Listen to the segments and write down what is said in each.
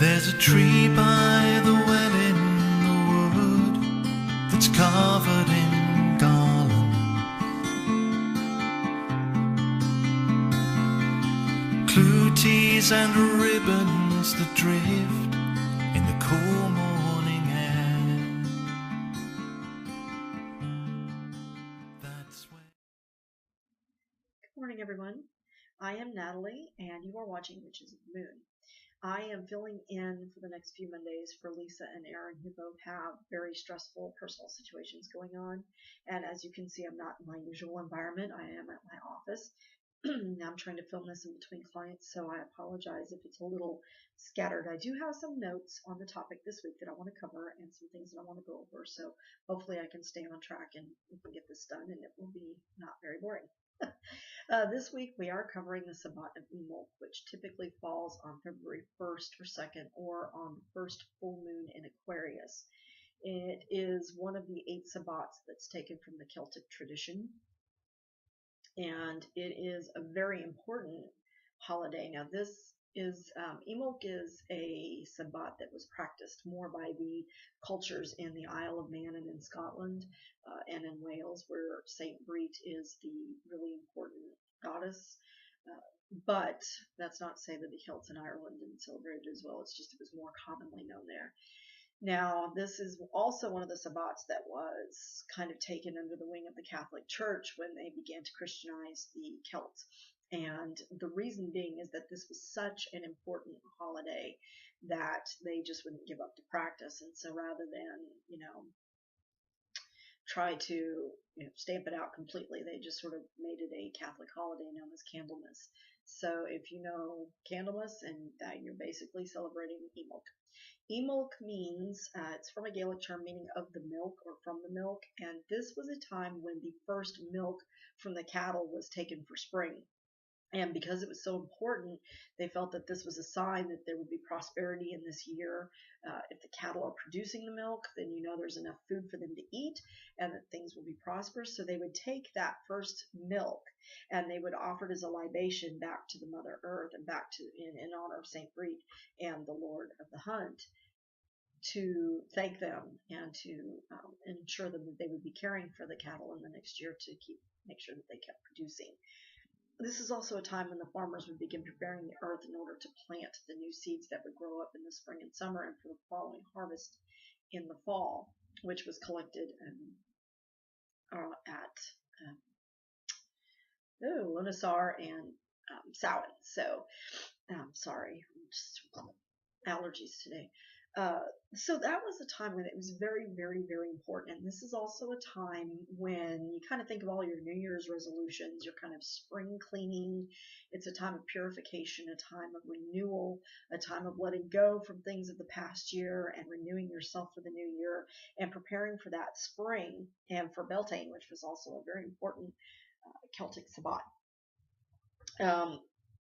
There's a tree by the well in the wood that's covered in garland. Cluties and ribbons that drift in the cool morning air. That's when... Good morning, everyone. I am Natalie, and you are watching Witches of the Moon. I am filling in for the next few Mondays for Lisa and Aaron, who both have very stressful personal situations going on. And as you can see, I'm not in my usual environment. I am at my office. Now I'm trying to film this in between clients, so I apologize if it's a little scattered. I do have some notes on the topic this week that I want to cover and some things that I want to go over, so hopefully I can stay on track and we can get this done, and it will be not very boring. This week we are covering the Sabbat of Imbolc, which typically falls on February 1st or 2nd or on the first full moon in Aquarius. It is one of the 8 Sabbats that's taken from the Celtic tradition, and it is a very important holiday. Now this is, Imbolc is a Sabbat that was practiced more by the cultures in the Isle of Man and in Scotland and in Wales, where Saint Brite is the really important goddess. But that's not to say that the Celts in Ireland didn't celebrate it as well. It's just it was more commonly known there. Now, this is also one of the Sabbats that was kind of taken under the wing of the Catholic Church when they began to Christianize the Celts. And the reason being is that this was such an important holiday that they just wouldn't give up the practice. And so rather than, try to stamp it out completely, they just sort of made it a Catholic holiday known as Candlemas. So if you know Candlemas, and that you're basically celebrating Imbolc. Imbolc means, it's from a Gaelic term meaning of the milk or from the milk, and this was a time when the first milk from the cattle was taken for spring. And because it was so important, they felt that this was a sign that there would be prosperity in this year. If the cattle are producing the milk, then there's enough food for them to eat and that things will be prosperous. So they would take that first milk and they would offer it as a libation back to the Mother Earth and back to in honor of Saint Brite and the Lord of the Hunt, to thank them and to ensure them that they would be caring for the cattle in the next year to make sure that they kept producing. This is also a time when the farmers would begin preparing the earth in order to plant the new seeds that would grow up in the spring and summer and for the following harvest in the fall, which was collected at Lunarsar and Samhain. So, sorry, just allergies today. So that was a time when it was very, very, very important. And this is also a time when you kind of think of all your New Year's resolutions, your kind of spring cleaning. It's a time of purification, a time of renewal, a time of letting go from things of the past year and renewing yourself for the new year and preparing for that spring, and for Beltane, which was also a very important Celtic Sabbat.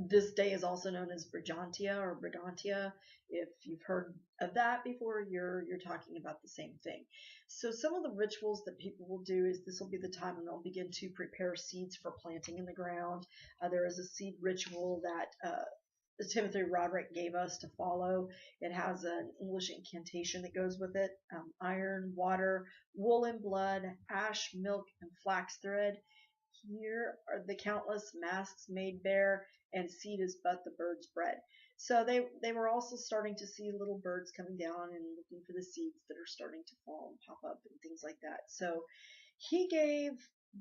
This day is also known as Brigantia or Brigantia. If you've heard of that before, you're talking about the same thing. So some of the rituals that people will do is this will be the time when they'll begin to prepare seeds for planting in the ground. There is a seed ritual that Timothy Roderick gave us to follow. It has an English incantation that goes with it. Iron, water, wool and blood, ash, milk, and flax thread. Here are the countless masks made bare, and seed is but the bird's bread. So they were also starting to see little birds coming down and looking for the seeds that are starting to fall and pop up and things like that. So he gave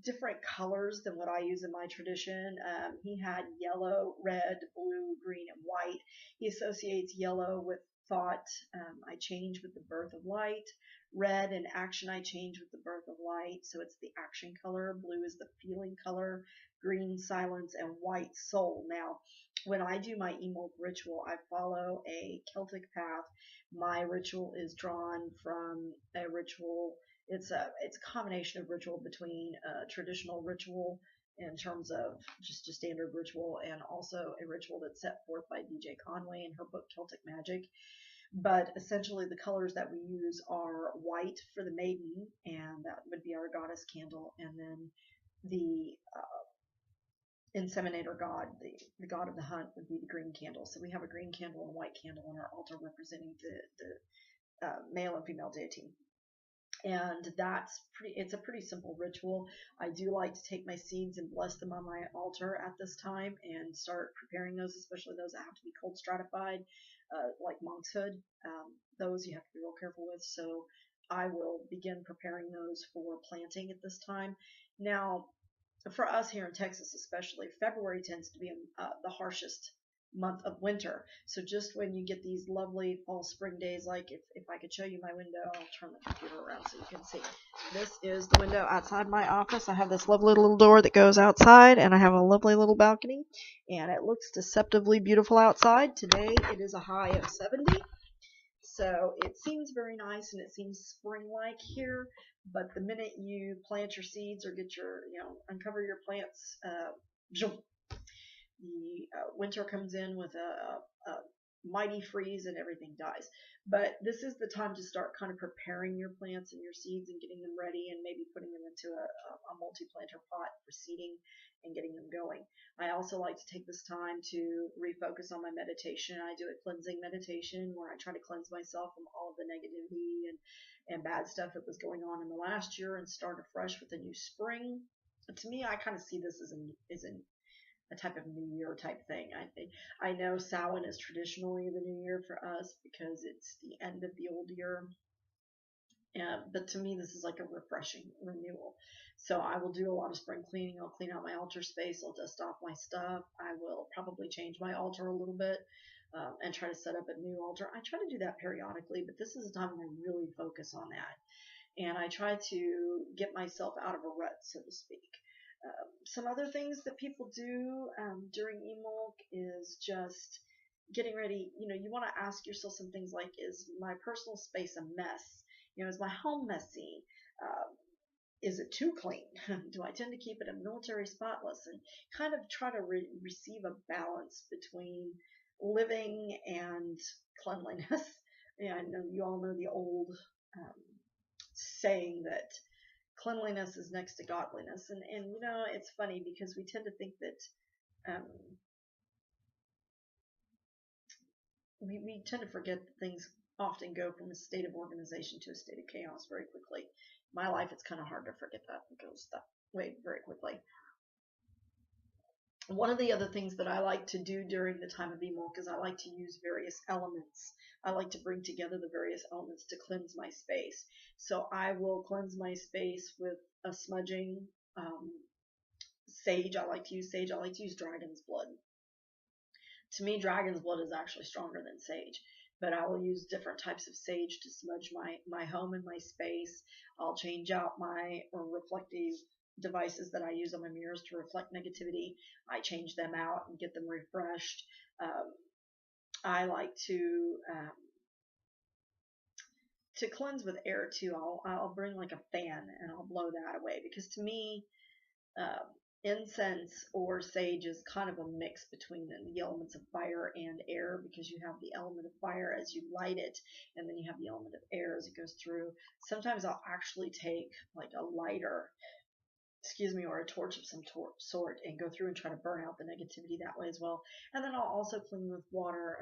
different colors than what I use in my tradition. He had yellow, red, blue, green, and white. He associates yellow with thought. I change with the birth of light. Red and action, I change with the birth of light. So it's the action color. Blue is the feeling color. Green, silence, and white, soul. Now, when I do my Imbolc ritual, I follow a Celtic path. My ritual is drawn from a ritual. It's a combination of ritual between a traditional ritual in terms of just a standard ritual, and also a ritual that's set forth by DJ Conway in her book Celtic Magic. But essentially the colors that we use are white for the maiden, and that would be our goddess candle, and then the inseminator god, the god of the hunt, would be the green candle. So we have a green candle and a white candle on our altar representing the male and female deity. And it's a pretty simple ritual. I do like to take my seeds and bless them on my altar at this time and start preparing those, especially those that have to be cold stratified, like monkshood. Those you have to be real careful with. So I will begin preparing those for planting at this time. Now, for us here in Texas, especially, February tends to be the harshest month of winter. So just when you get these lovely fall spring days, like if I could show you my window, I'll turn the computer around so you can see. This is the window outside my office. I have this lovely little door that goes outside, and I have a lovely little balcony, and it looks deceptively beautiful outside. Today it is a high of 70. So it seems very nice and it seems spring-like here, but the minute you plant your seeds or get your, uncover your plants, the winter comes in with a mighty freeze and everything dies. But this is the time to start kind of preparing your plants and your seeds and getting them ready and maybe putting them into a multi-planter pot for seeding and getting them going. I also like to take this time to refocus on my meditation. I do a cleansing meditation where I try to cleanse myself from all of the negativity and bad stuff that was going on in the last year and start afresh with a new spring. To me, I kind of see this as a type of New Year type thing. I know Samhain is traditionally the New Year for us because it's the end of the old year. But to me, this is like a refreshing renewal. So I will do a lot of spring cleaning. I'll clean out my altar space. I'll dust off my stuff. I will probably change my altar a little bit and try to set up a new altar. I try to do that periodically, but this is a time when I really focus on that. And I try to get myself out of a rut, so to speak. Some other things that people do during Imbolc is just getting ready. You want to ask yourself some things like, is my personal space a mess? Is my home messy? Is it too clean? Do I tend to keep it a military spotless? And kind of try to receive a balance between living and cleanliness. I know you all know the old saying that cleanliness is next to godliness, and it's funny because we tend to think that we tend to forget that things often go from a state of organization to a state of chaos very quickly. In my life, it's kind of hard to forget that. It goes that way very quickly. One of the other things that I like to do during the time of Imbolc is I like to use various elements. I like to bring together the various elements to cleanse my space. So I will cleanse my space with a smudging, sage. I like to use sage. I like to use dragon's blood. To me, dragon's blood is actually stronger than sage, but I will use different types of sage to smudge my home and my space. I'll change out my reflective devices that I use on my mirrors to reflect negativity. I change them out and get them refreshed. I like to cleanse with air too. I'll bring like a fan and I'll blow that away, because to me, incense or sage is kind of a mix between the elements of fire and air, because you have the element of fire as you light it, and then you have the element of air as it goes through. Sometimes I'll actually take like a lighter, or a torch of some sort, and go through and try to burn out the negativity that way as well. And then I'll also clean with water.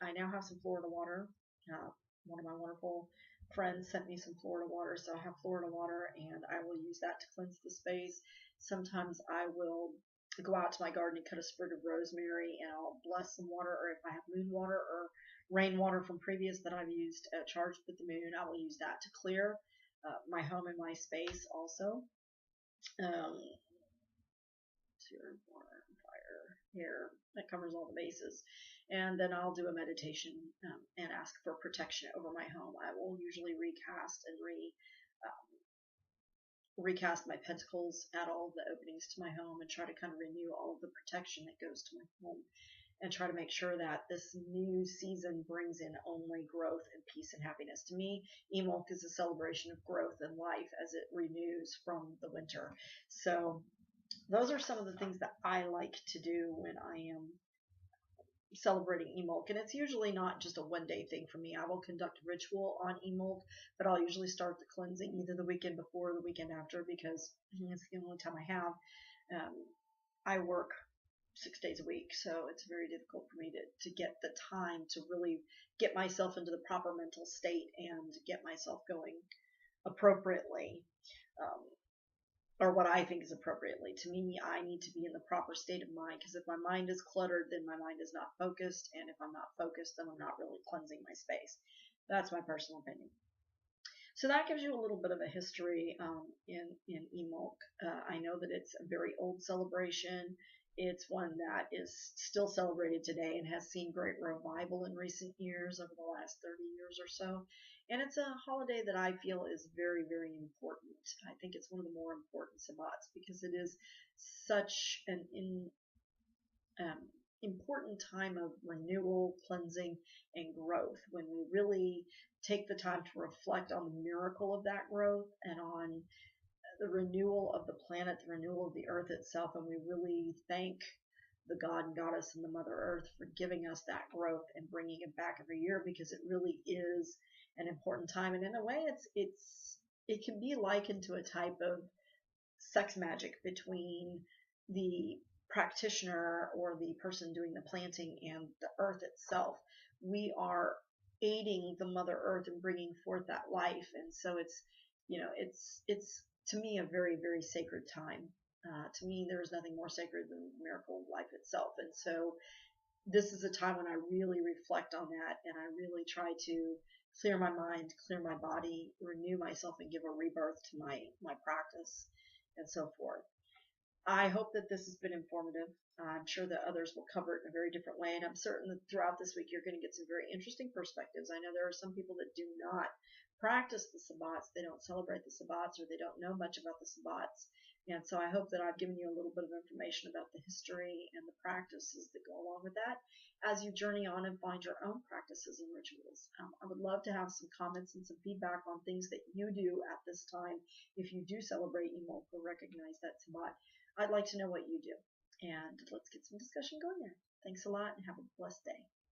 I now have some Florida water. One of my wonderful friends sent me some Florida water, so I have Florida water, and I will use that to cleanse the space. Sometimes I will go out to my garden and cut a sprig of rosemary, and I'll bless some water, or if I have moon water or rainwater from previous that I've used charged with the moon, I will use that to clear my home and my space also. Water, fire, air, that covers all the bases. And then I'll do a meditation and ask for protection over my home. I will usually recast my pentacles at all the openings to my home and try to kind of renew all of the protection that goes to my home, and try to make sure that this new season brings in only growth and peace and happiness. To me, Imbolc is a celebration of growth and life as it renews from the winter. So those are some of the things that I like to do when I am celebrating Imbolc, and it's usually not just a one-day thing for me. I will conduct a ritual on Imbolc, but I'll usually start the cleansing either the weekend before or the weekend after, because it's the only time I have. I work 6 days a week, so it's very difficult for me to get the time to really get myself into the proper mental state and get myself going appropriately, um, or what I think is appropriately. To me, I need to be in the proper state of mind, because if my mind is cluttered, then my mind is not focused, and if I'm not focused, then I'm not really cleansing my space. That's my personal opinion. So that gives you a little bit of a history in Imbolc. I know that it's a very old celebration. It's one that is still celebrated today and has seen great revival in recent years, over the last 30 years or so. And it's a holiday that I feel is very, very important. I think it's one of the more important Sabbats, because it is such an um, important time of renewal, cleansing, and growth, when we really take the time to reflect on the miracle of that growth and on the renewal of the planet, the renewal of the earth itself, and we really thank the God and Goddess and the Mother Earth for giving us that growth and bringing it back every year, because it really is an important time. And in a way, it can be likened to a type of sex magic between the practitioner or the person doing the planting and the earth itself. We are aiding the Mother Earth in bringing forth that life, and so it's to me a very, very sacred time. To me, there is nothing more sacred than the miracle of life itself, and so this is a time when I really reflect on that, and I really try to clear my mind, clear my body, renew myself, and give a rebirth to my practice, and so forth. I hope that this has been informative. I'm sure that others will cover it in a very different way, and I'm certain that throughout this week you're going to get some very interesting perspectives. I know there are some people that do not practice the Sabbats, they don't celebrate the Sabbats, or they don't know much about the Sabbats. And so I hope that I've given you a little bit of information about the history and the practices that go along with that as you journey on and find your own practices and rituals. I would love to have some comments and some feedback on things that you do at this time if you do celebrate Imbolc or recognize that Sabbat. I'd like to know what you do, and let's get some discussion going there. Thanks a lot, and have a blessed day.